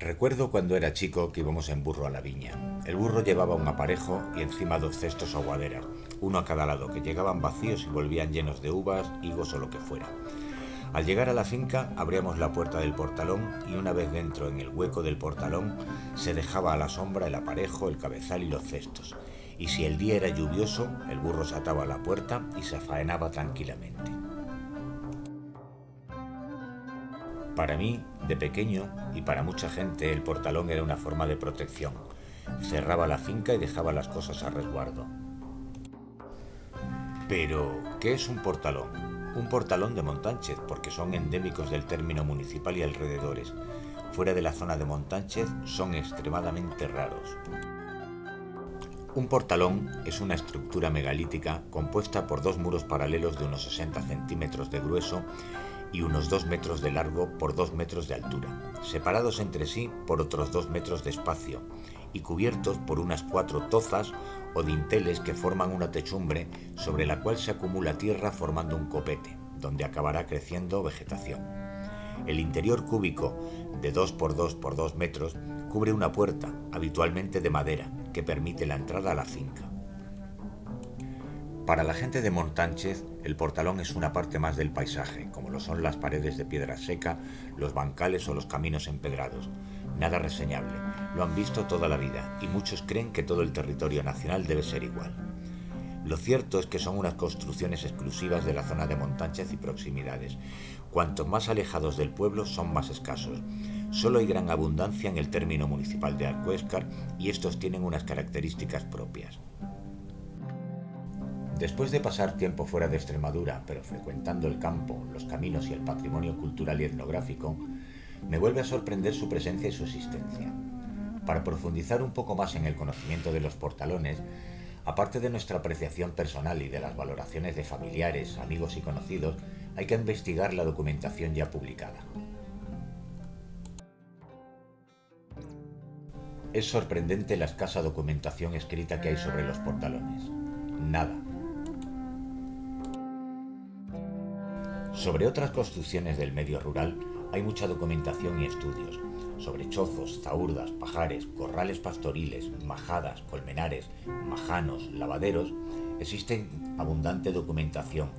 Recuerdo cuando era chico que íbamos en burro a la viña. El burro llevaba un aparejo y encima dos cestos aguaderas, uno a cada lado, que llegaban vacíos y volvían llenos de uvas, higos o lo que fuera. Al llegar a la finca abríamos la puerta del portalón y una vez dentro en el hueco del portalón se dejaba a la sombra el aparejo, el cabezal y los cestos. Y si el día era lluvioso, el burro se ataba a la puerta y se faenaba tranquilamente. Para mí, de pequeño, y para mucha gente, el portalón era una forma de protección. Cerraba la finca y dejaba las cosas a resguardo. Pero, ¿qué es un portalón? Un portalón de Montánchez, porque son endémicos del término municipal y alrededores. Fuera de la zona de Montánchez son extremadamente raros. Un portalón es una estructura megalítica compuesta por dos muros paralelos de unos 60 centímetros de grueso y unos 2 metros de largo por 2 metros de altura, separados entre sí por otros 2 metros de espacio y cubiertos por unas 4 tozas o dinteles que forman una techumbre sobre la cual se acumula tierra formando un copete, donde acabará creciendo vegetación. El interior cúbico de 2 por 2 por 2 metros cubre una puerta, habitualmente de madera, que permite la entrada a la finca. Para la gente de Montánchez, el portalón es una parte más del paisaje, como lo son las paredes de piedra seca, los bancales o los caminos empedrados. Nada reseñable, lo han visto toda la vida y muchos creen que todo el territorio nacional debe ser igual. Lo cierto es que son unas construcciones exclusivas de la zona de Montánchez y proximidades. Cuanto más alejados del pueblo son más escasos. Solo hay gran abundancia en el término municipal de Alcuéscar y estos tienen unas características propias. Después de pasar tiempo fuera de Extremadura, pero frecuentando el campo, los caminos y el patrimonio cultural y etnográfico, me vuelve a sorprender su presencia y su existencia. Para profundizar un poco más en el conocimiento de los portalones, aparte de nuestra apreciación personal y de las valoraciones de familiares, amigos y conocidos, hay que investigar la documentación ya publicada. Es sorprendente la escasa documentación escrita que hay sobre los portalones. Nada. Sobre otras construcciones del medio rural hay mucha documentación y estudios. Sobre chozos, zahurdas, pajares, corrales pastoriles, majadas, colmenares, majanos, lavaderos, existe abundante documentación,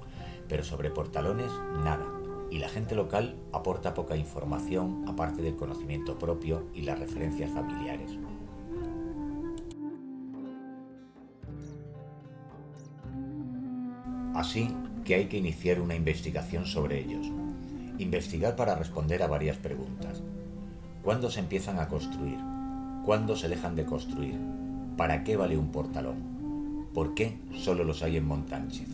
pero sobre portalones nada. Y la gente local aporta poca información aparte del conocimiento propio y las referencias familiares. Así que hay que iniciar una investigación sobre ellos. Investigar para responder a varias preguntas. ¿Cuándo se empiezan a construir? ¿Cuándo se dejan de construir? ¿Para qué vale un portalón? ¿Por qué solo los hay en Montánchez?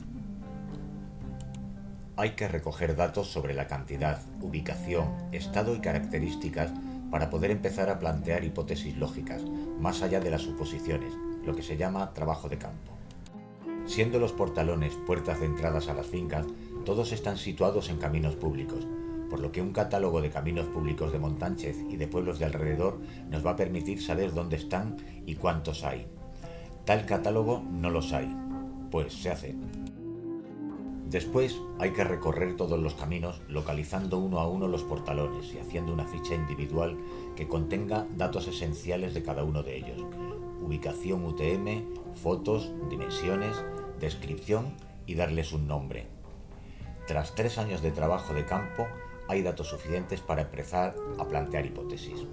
Hay que recoger datos sobre la cantidad, ubicación, estado y características para poder empezar a plantear hipótesis lógicas, más allá de las suposiciones, lo que se llama trabajo de campo. Siendo los portalones puertas de entradas a las fincas, todos están situados en caminos públicos, por lo que un catálogo de caminos públicos de Montánchez y de pueblos de alrededor nos va a permitir saber dónde están y cuántos hay. Tal catálogo no los hay, pues se hace. Después hay que recorrer todos los caminos localizando uno a uno los portalones y haciendo una ficha individual que contenga datos esenciales de cada uno de ellos. Ubicación UTM, fotos, dimensiones, descripción y darles un nombre. Tras 3 años de trabajo de campo, hay datos suficientes para empezar a plantear hipótesis.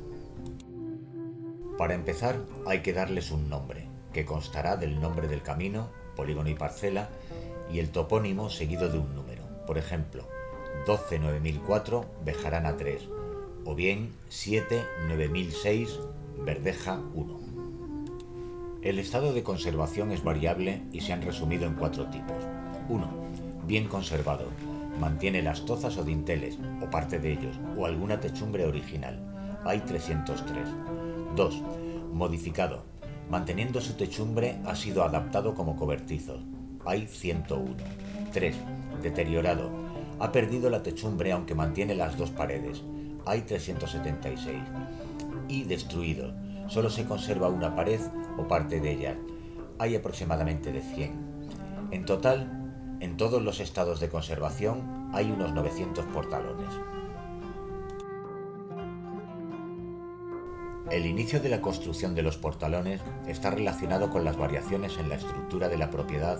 Para empezar, hay que darles un nombre, que constará del nombre del camino, polígono y parcela, y el topónimo seguido de un número. Por ejemplo, 12-9004 Bejarana 3, o bien 7-9006 Verdeja 1. El estado de conservación es variable y se han resumido en 4 tipos. 1. Bien conservado. Mantiene las tozas o dinteles, o parte de ellos, o alguna techumbre original. Hay 303. 2. Modificado. Manteniendo su techumbre, ha sido adaptado como cobertizo. Hay 101. 3. Deteriorado. Ha perdido la techumbre aunque mantiene las 2 paredes. Hay 376. Y destruido. Solo se conserva una pared o parte de ella. Hay aproximadamente de 100. En total, en todos los estados de conservación, hay unos 900 portalones. El inicio de la construcción de los portalones está relacionado con las variaciones en la estructura de la propiedad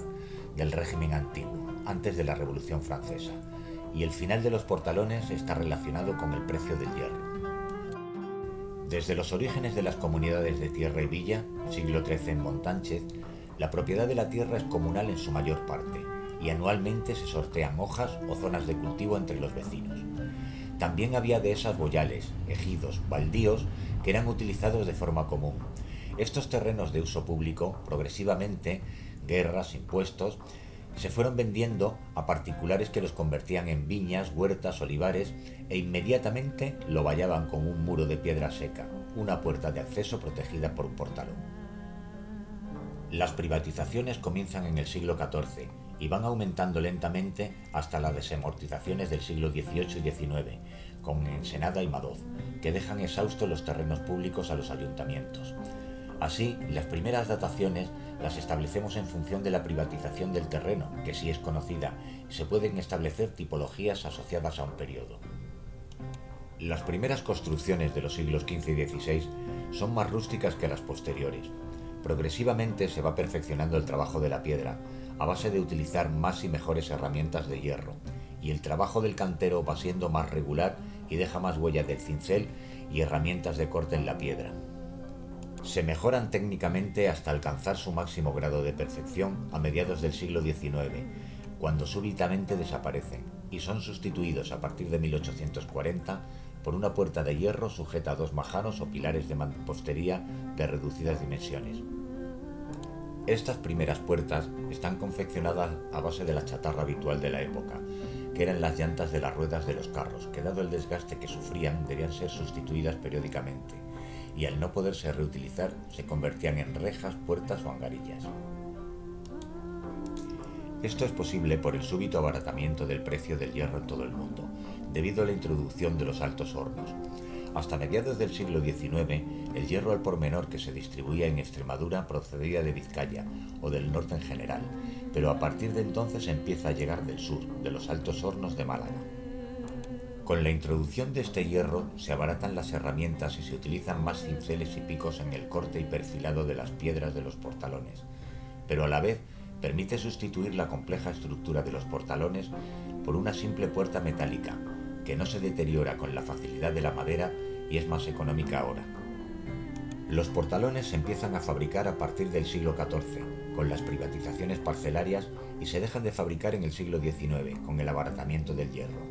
del régimen antiguo, antes de la Revolución Francesa, y el final de los portalones está relacionado con el precio del hierro. Desde los orígenes de las comunidades de tierra y villa, siglo XIII en Montánchez, la propiedad de la tierra es comunal en su mayor parte, y anualmente se sortean hojas o zonas de cultivo entre los vecinos. También había dehesas boyales, ejidos, baldíos que eran utilizados de forma común. Estos terrenos de uso público, progresivamente, guerras, impuestos, se fueron vendiendo a particulares que los convertían en viñas, huertas, olivares e inmediatamente lo vallaban con un muro de piedra seca, una puerta de acceso protegida por un portalón. Las privatizaciones comienzan en el siglo XIV y van aumentando lentamente hasta las desamortizaciones del siglo XVIII y XIX, con Ensenada y Madoz, que dejan exhaustos los terrenos públicos a los ayuntamientos. Así, las primeras dataciones las establecemos en función de la privatización del terreno, que sí es conocida, y se pueden establecer tipologías asociadas a un periodo. Las primeras construcciones de los siglos XV y XVI son más rústicas que las posteriores. Progresivamente se va perfeccionando el trabajo de la piedra, a base de utilizar más y mejores herramientas de hierro, y el trabajo del cantero va siendo más regular y deja más huella del cincel y herramientas de corte en la piedra. Se mejoran técnicamente hasta alcanzar su máximo grado de perfección a mediados del siglo XIX, cuando súbitamente desaparecen y son sustituidos a partir de 1840 por una puerta de hierro sujeta a dos majanos o pilares de mampostería de reducidas dimensiones. Estas primeras puertas están confeccionadas a base de la chatarra habitual de la época, que eran las llantas de las ruedas de los carros, que dado el desgaste que sufrían debían ser sustituidas periódicamente, y al no poderse reutilizar se convertían en rejas, puertas o angarillas. Esto es posible por el súbito abaratamiento del precio del hierro en todo el mundo, debido a la introducción de los altos hornos. Hasta mediados del siglo XIX, el hierro al por menor que se distribuía en Extremadura procedía de Vizcaya o del norte en general, pero a partir de entonces empieza a llegar del sur, de los altos hornos de Málaga. Con la introducción de este hierro se abaratan las herramientas y se utilizan más cinceles y picos en el corte y perfilado de las piedras de los portalones, pero a la vez permite sustituir la compleja estructura de los portalones por una simple puerta metálica, que no se deteriora con la facilidad de la madera y es más económica ahora. Los portalones se empiezan a fabricar a partir del siglo XIV, con las privatizaciones parcelarias, y se dejan de fabricar en el siglo XIX, con el abaratamiento del hierro.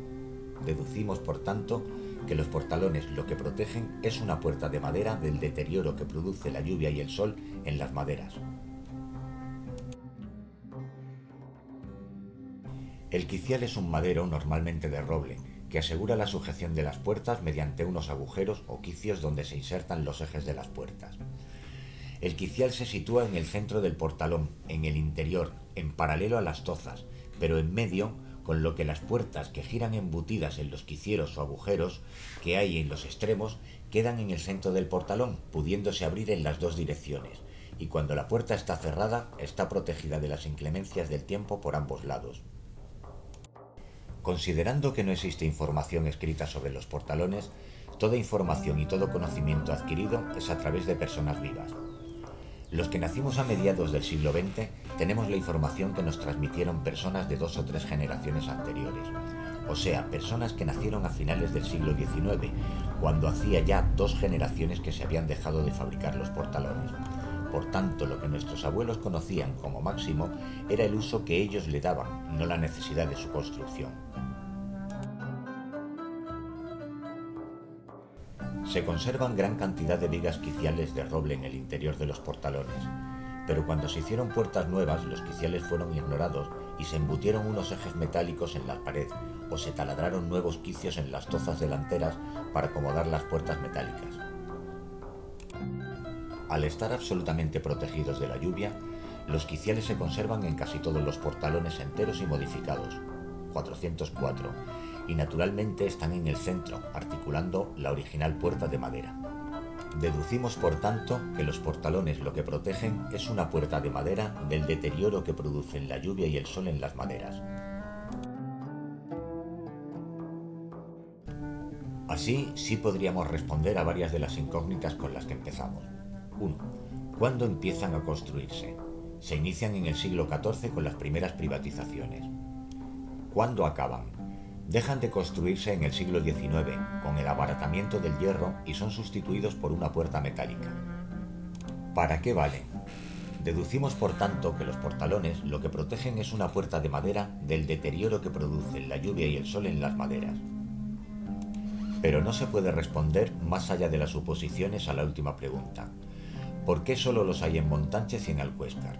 Deducimos, por tanto, que los portalones lo que protegen es una puerta de madera del deterioro que produce la lluvia y el sol en las maderas. El quicial es un madero normalmente de roble, que asegura la sujeción de las puertas mediante unos agujeros o quicios donde se insertan los ejes de las puertas. El quicial se sitúa en el centro del portalón, en el interior, en paralelo a las tozas, pero en medio, con lo que las puertas que giran embutidas en los quicieros o agujeros que hay en los extremos quedan en el centro del portalón, pudiéndose abrir en las dos direcciones, y cuando la puerta está cerrada, está protegida de las inclemencias del tiempo por ambos lados. Considerando que no existe información escrita sobre los portalones, toda información y todo conocimiento adquirido es a través de personas vivas. Los que nacimos a mediados del siglo XX tenemos la información que nos transmitieron personas de 2 o 3 generaciones anteriores, o sea, personas que nacieron a finales del siglo XIX, cuando hacía ya 2 generaciones que se habían dejado de fabricar los portalones. Por tanto, lo que nuestros abuelos conocían como máximo era el uso que ellos le daban, no la necesidad de su construcción. Se conservan gran cantidad de vigas quiciales de roble en el interior de los portalones, pero cuando se hicieron puertas nuevas, los quiciales fueron ignorados y se embutieron unos ejes metálicos en la pared o se taladraron nuevos quicios en las tozas delanteras para acomodar las puertas metálicas. Al estar absolutamente protegidos de la lluvia, los quiciales se conservan en casi todos los portalones enteros y modificados, 404, y naturalmente están en el centro, articulando la original puerta de madera. Deducimos, por tanto, que los portalones lo que protegen es una puerta de madera del deterioro que producen la lluvia y el sol en las maderas. Así Así, sí podríamos responder a varias de las incógnitas con las que empezamos. 1. ¿Cuándo empiezan a construirse? Se inician en el siglo XIV con las primeras privatizaciones. ¿Cuándo acaban? Dejan de construirse en el siglo XIX con el abaratamiento del hierro y son sustituidos por una puerta metálica. ¿Para qué valen? Deducimos por tanto que los portalones lo que protegen es una puerta de madera del deterioro que producen la lluvia y el sol en las maderas. Pero no se puede responder más allá de las suposiciones a la última pregunta. ¿Por qué solo los hay en Montánchez y en Alcuéscar?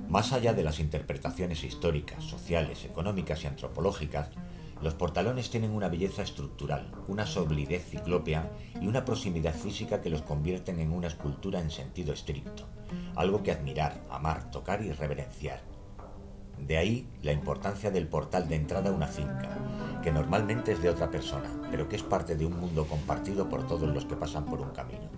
Más allá de las interpretaciones históricas, sociales, económicas y antropológicas, los portalones tienen una belleza estructural, una solidez ciclópea y una proximidad física que los convierten en una escultura en sentido estricto, algo que admirar, amar, tocar y reverenciar. De ahí la importancia del portal de entrada a una finca, que normalmente es de otra persona, pero que es parte de un mundo compartido por todos los que pasan por un camino.